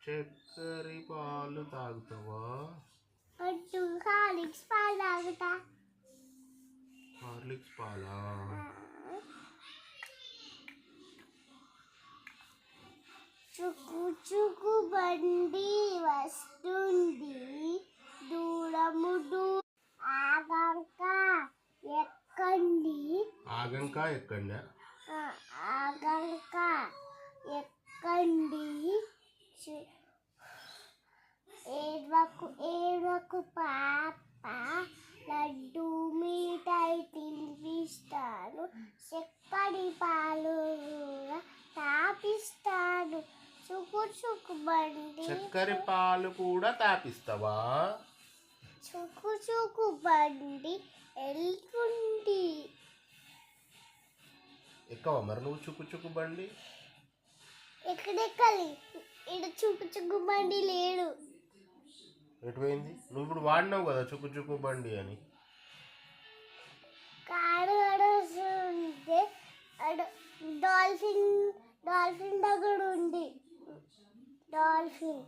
చక్కెర పాలు తాగుతావా? హార్లిక్స్ పాలు తాగుతా. హార్లిక్స్ పాలా? చుక్కు చుక్కు బండి వస్తుంది దూరముడు ఆగంక ఎక్కండి. ఆగంక ఎక్కండి. ఆగంక ఎక్కండి. ఏడవకు ఏడవకు పాప, లడ్డు మిఠాయి తినిపిస్తాను, చక్కడి పాలు కూడా తాపిస్తాను. చుక్కు చుక్కు బండి. చక్కెర పాలు కూడా తాపిస్తావా? చుక్కు చుక్కు బండి వెళ్తుంది. ఎక్కవా మరి నువ్వు చుక్కు చుక్కు బండి? ఎక్కడెక్కాలి? ఇక్కడ చుక్కు చుక్కు బండి లేడు. ఎటు పోయింది? నువ్వు ఇప్పుడు వాడినావు కదా చుక్కు చుక్కు బండి అని. కాడు అడుస్తుంటే డాల్ఫిన్ దగ్గర ఉంది. డాల్ఫిన్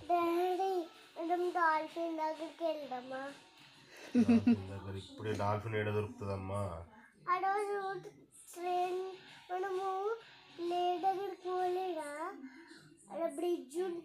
డాడీ, మనం డాల్ఫిన్ దగ్గరికి వెళ్దామా? దగ్గర ఇప్పుడే డాల్ఫిన్ ఏడ దొరుకుతుందమ్మా? ఆ రోజు ట్రైన్ మనము ప్లే దగ్గరికి పోలేదా, అక్కడ బ్రిడ్జ్ ఉంటుంది.